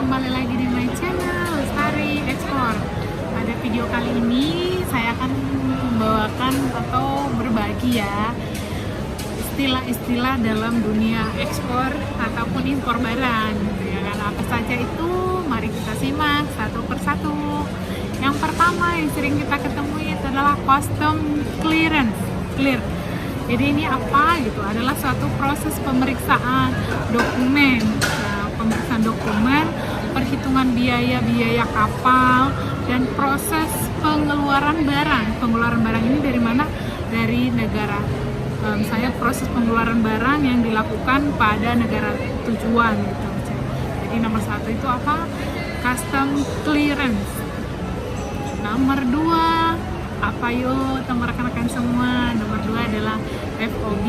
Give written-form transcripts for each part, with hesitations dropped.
kembali lagi di my channel Lestari Ekspor. Pada video kali ini saya akan membawakan atau berbagi ya istilah-istilah dalam dunia ekspor ataupun impor barang ya kan. Apa saja itu? Mari kita simak satu persatu. Yang pertama yang sering kita ketemui itu adalah custom clearance. Jadi ini apa gitu? Adalah suatu proses pemeriksaan dokumen. Pemeriksaan dokumen, perhitungan biaya kapal, dan proses pengeluaran barang. Pengeluaran barang ini dari mana? Dari negara. Misalnya proses pengeluaran barang yang dilakukan pada negara tujuan gitu. Jadi nomor satu itu apa? Custom clearance. Nomor dua apa yuk teman rekan-rekan semua? Nomor dua adalah FOB.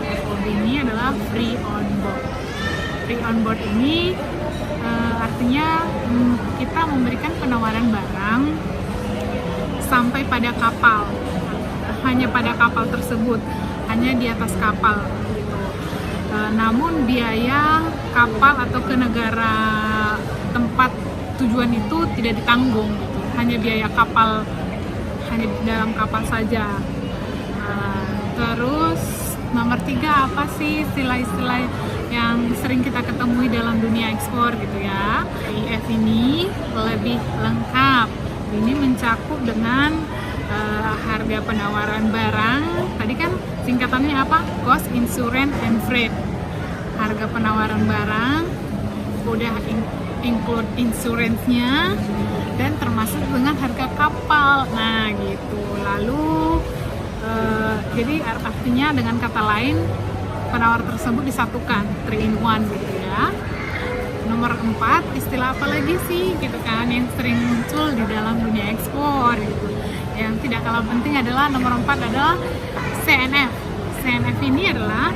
FOB ini adalah free on board. Free on board ini artinya kita memberikan penawaran barang sampai pada kapal, hanya pada kapal tersebut, hanya di atas kapal gitu. Namun biaya kapal atau ke negara tempat tujuan itu tidak ditanggung gitu. Hanya biaya kapal, hanya di dalam kapal saja. Terus nomor tiga apa sih istilah-istilah yang sering kita ketemui dalam dunia ekspor gitu ya. IF ini lebih lengkap. Ini mencakup dengan harga penawaran barang. Tadi kan singkatannya apa? Cost, insurance, and freight. Harga penawaran barang udah include insurance-nya dan termasuk dengan harga kapal. Nah gitu. Lalu jadi artinya dengan kata lain penawar tersebut disatukan 3 in 1 gitu ya. Nomor 4 istilah apa lagi sih gitu kan yang sering muncul di dalam dunia ekspor gitu. Yang tidak kalah penting adalah nomor 4 adalah CNF. CNF ini adalah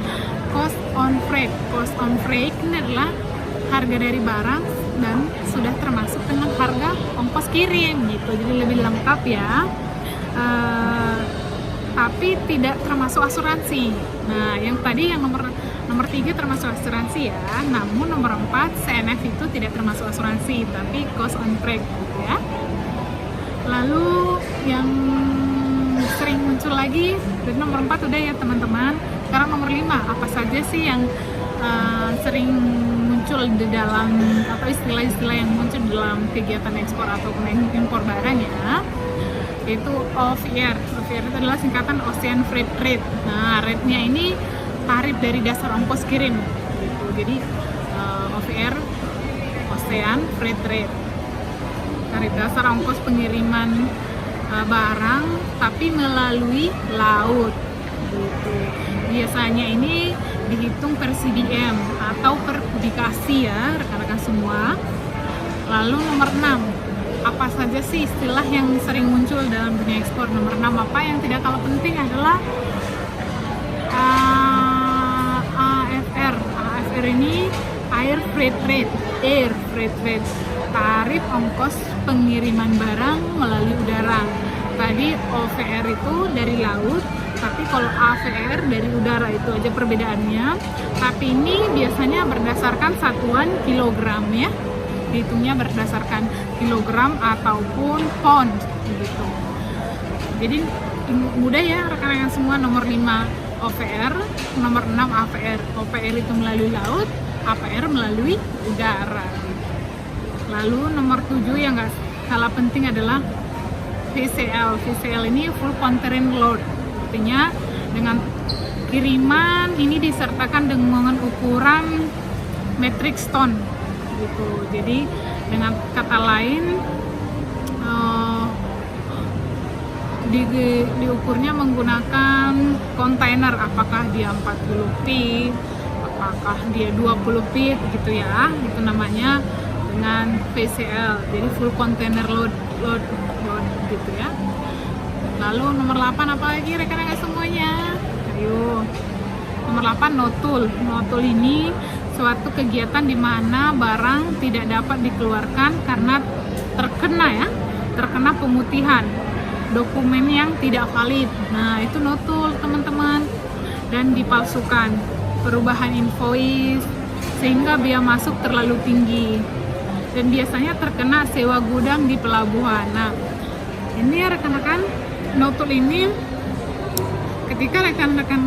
cost on freight. Cost on freight ini adalah harga dari barang dan sudah termasuk dengan harga ongkos kirim gitu. Jadi lebih lengkap ya. Tapi tidak termasuk asuransi. Nah, yang tadi yang nomor 3 termasuk asuransi ya. Namun nomor 4 CNF itu tidak termasuk asuransi, tapi cost on freight gitu ya. Lalu yang sering muncul lagi dari nomor 4 udah ya teman-teman. Sekarang nomor 5 apa saja sih yang sering muncul di dalam atau istilah-istilah yang muncul dalam kegiatan ekspor ataupun impor barang ya. Itu OFR. OFR itu adalah singkatan Ocean Freight Rate. Nah, rate-nya ini tarif dari dasar ongkos kirim gitu. Jadi OFR, Ocean Freight Rate, tarif dasar ongkos pengiriman barang tapi melalui laut gitu. Biasanya ini dihitung per CBM atau per kubikasi ya rekan-rekan semua. Lalu nomor 6 apa saja sih istilah yang sering muncul dalam dunia ekspor? Nomor 6 apa yang tidak kalah penting adalah AFR. AFR ini Air Freight Rate. Air Freight Rate, tarif ongkos pengiriman barang melalui udara. Tadi OVR itu dari laut, tapi kalau AVR dari udara, itu aja perbedaannya. Tapi ini biasanya berdasarkan satuan kilogram ya. Hitungnya berdasarkan kilogram ataupun pound gitu. Jadi mudah ya rekan-rekan semua. Nomor 5 OVR, nomor 6 AVR. OVR itu melalui laut, AVR melalui udara. Lalu nomor 7 yang nggak kalah penting adalah VCL. VCL ini full container load. Artinya dengan kiriman ini disertakan dengan ukuran metric ton gitu. Jadi dengan kata lain diukurnya menggunakan kontainer, apakah dia 40 feet, apakah dia 20 feet gitu ya. Itu namanya dengan VCL. Jadi full container load gitu ya. Lalu nomor 8 apa lagi rekan-rekan semuanya? Ayo. Nomor 8 notul. Notul ini suatu kegiatan di mana barang tidak dapat dikeluarkan karena terkena pemutihan dokumen yang tidak valid. Nah, itu notul teman-teman, dan dipalsukan, perubahan invoice sehingga biaya masuk terlalu tinggi. dan biasanya terkena sewa gudang di pelabuhan. Nah, ini rekan-rekan, no-tool ini ketika rekan-rekan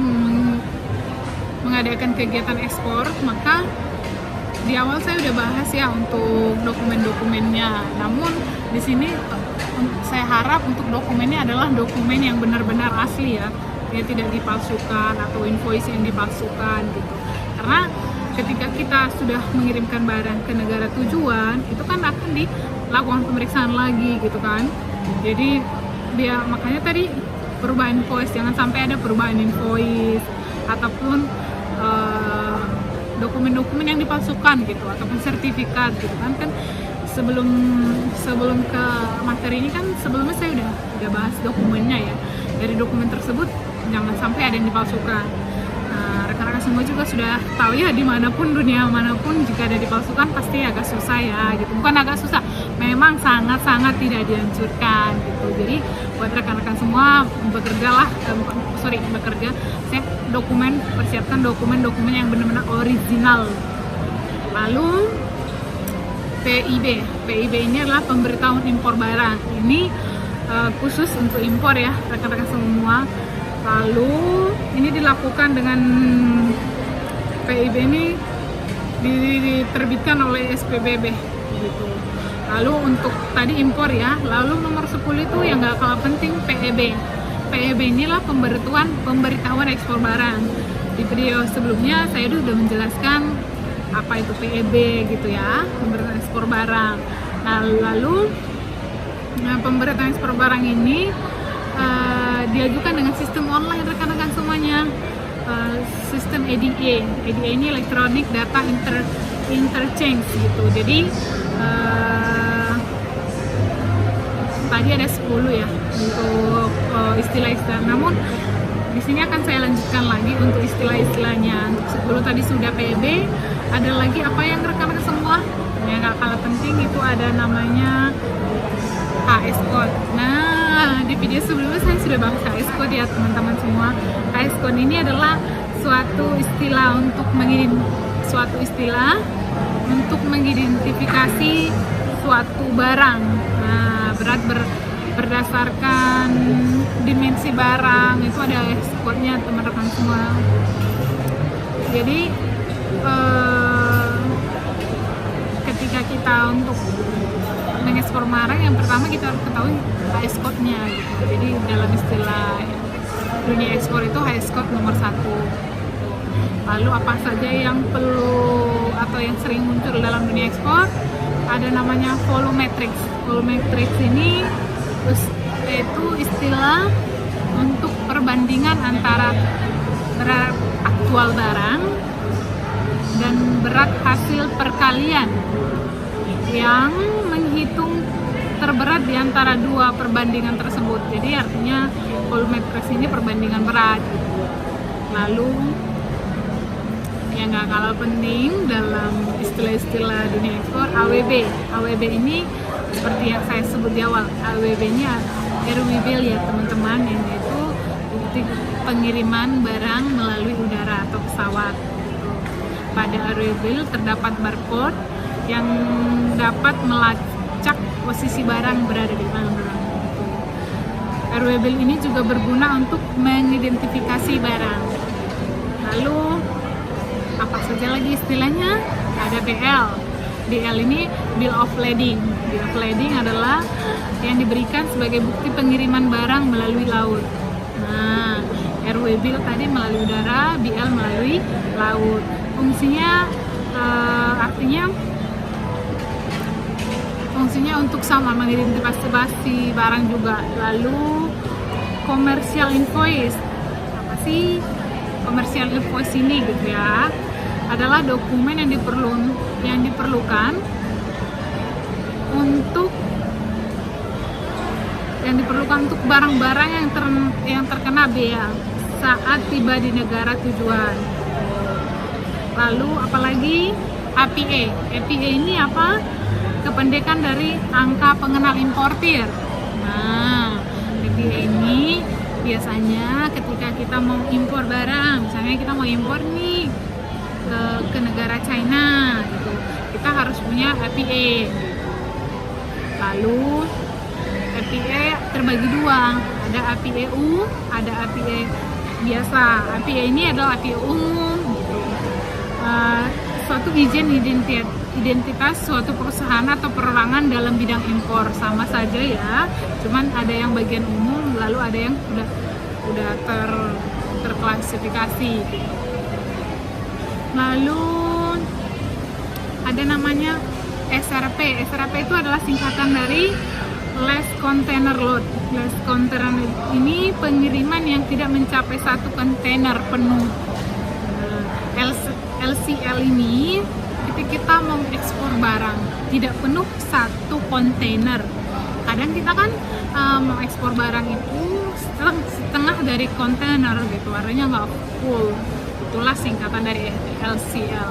mengadakan kegiatan ekspor, maka di awal saya udah bahas ya untuk dokumen-dokumennya. Namun di sini saya harap untuk dokumennya adalah dokumen yang benar-benar asli ya, dia tidak dipalsukan atau invoice yang dipalsukan gitu. Karena ketika kita sudah mengirimkan barang ke negara tujuan, itu kan akan dilakukan pemeriksaan lagi gitu kan. Jadi dia makanya tadi perubahan invoice, jangan sampai ada perubahan invoice ataupun dokumen-dokumen yang dipalsukan gitu, ataupun sertifikat gitu kan. Sebelum ke materi ini kan sebelumnya saya udah bahas dokumennya ya. Dari dokumen tersebut jangan sampai ada yang dipalsukan. Rekan-rekan semua juga sudah tahu ya, dimanapun, dunia manapun, jika ada dipalsukan pasti agak susah ya gitu. Bukan agak susah, memang sangat-sangat tidak dianjurkan gitu. Jadi buat rekan-rekan semua bekerja, persiapkan dokumen-dokumen yang benar-benar original. Lalu PIB ini adalah pemberitahuan impor barang. Ini khusus untuk impor ya rekan-rekan semua. Lalu ini dilakukan dengan PIB ini diterbitkan oleh SPBB gitu. Lalu untuk tadi impor ya, lalu nomor 10 itu yang gak kalah penting PEB. PEB inilah pemberitahuan ekspor barang. Di video sebelumnya saya sudah menjelaskan apa itu PEB gitu ya, pemberitahuan ekspor barang. Nah, lalu pemberitahuan ekspor barang ini diajukan dengan sistem online rekan-rekan semuanya, sistem EDA. EDA ini Electronic Data Interchange gitu. Jadi tadi ada 10 ya untuk istilah-istilah. Namun di sini akan saya lanjutkan lagi untuk istilah-istilahnya. Untuk 10 tadi sudah PEB, ada lagi apa yang rekan-rekan semua yang gak kalah penting itu ada namanya HS code. Nah, di video sebelumnya saya sudah bahas HS code ya teman-teman semua. HS code ini adalah suatu istilah untuk mengidentifikasi suatu barang. Nah, berdasarkan dimensi barang itu ada HS code-nya teman-teman semua. Jadi ketika kita untuk mengekspor barang, yang pertama kita harus ketahui HS code-nya gitu. Jadi dalam istilah dunia ekspor itu HS code nomor 1. Lalu apa saja yang perlu atau yang sering muncul dalam dunia ekspor? Ada namanya volumetrics. Volumetrics ini yaitu istilah untuk perbandingan antara berat aktual barang dan berat hasil perkalian yang menghitung terberat di antara dua perbandingan tersebut. Jadi artinya volumetrics ini perbandingan berat. Lalu yang gak kalah penting dalam istilah-istilah dunia ekspor, AWB. AWB ini seperti yang saya sebut di awal, AWB ini airway ya teman-teman, yaitu bukti pengiriman barang melalui udara atau pesawat. Pada airway terdapat barcode yang dapat melacak posisi barang berada di mana. Airway ini juga berguna untuk mengidentifikasi barang. Lalu apa saja lagi istilahnya? Ada BL. BL ini Bill of Lading. Bill of Lading adalah yang diberikan sebagai bukti pengiriman barang melalui laut. Nah, airway bill tadi melalui udara, BL melalui laut. Fungsinya fungsinya untuk sama mengidentifikasi barang juga. Lalu commercial invoice. Apa sih commercial invoice ini gitu ya? Adalah dokumen yang diperlukan untuk barang-barang yang terkena bea saat tiba di negara tujuan. Lalu apalagi APA. APA ini apa? Kependekan dari angka pengenal importir. Nah, APA ini biasanya ketika kita mau impor barang, misalnya kita mau impor nih ke negara China gitu, kita harus punya APA. Lalu APA terbagi dua, ada APA U, ada APA biasa. APA ini adalah APA umum gitu. Suatu izin identitas suatu perusahaan atau perorangan dalam bidang impor, sama saja ya, cuman ada yang bagian umum, lalu ada yang udah terklasifikasi gitu. Lalu ada namanya SRP. SRP itu adalah singkatan dari Last Container Load. Last Container ini pengiriman yang tidak mencapai satu kontainer penuh. LCL ini ketika kita mau ekspor barang tidak penuh satu kontainer. Kadang kita kan mau ekspor barang itu setengah dari kontainer gitu, artinya nggak full. Itulah singkatan dari LCL.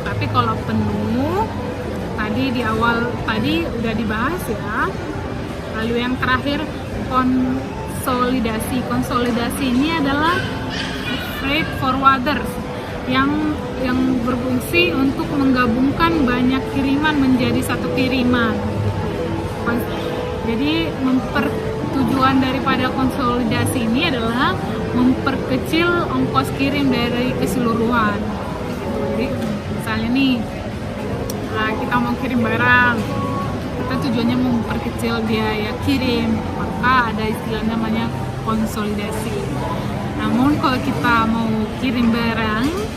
Tapi kalau penuh, tadi di awal tadi udah dibahas ya. Lalu yang terakhir konsolidasi. Konsolidasi ini adalah freight forwarders yang berfungsi untuk menggabungkan banyak kiriman menjadi satu kiriman. Jadi tujuan daripada konsolidasi ini adalah memperkecil ongkos kirim dari keseluruhan. Jadi misalnya nih, kita mau kirim barang, kita tujuannya memperkecil biaya kirim, maka ada istilah namanya konsolidasi. Namun kalau kita mau kirim barang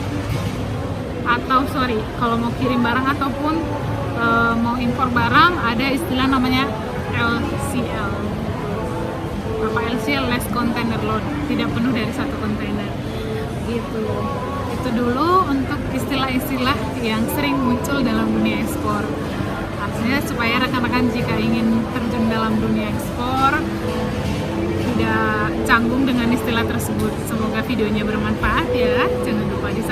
kalau mau kirim barang ataupun mau impor barang, ada istilah namanya LCL. Apa LCL? Less Container Load, tidak penuh dari satu kontainer gitu. Itu dulu untuk istilah-istilah yang sering muncul dalam dunia ekspor. Artinya supaya rekan-rekan jika ingin terjun dalam dunia ekspor tidak canggung dengan istilah tersebut. Semoga videonya bermanfaat ya. Jangan lupa di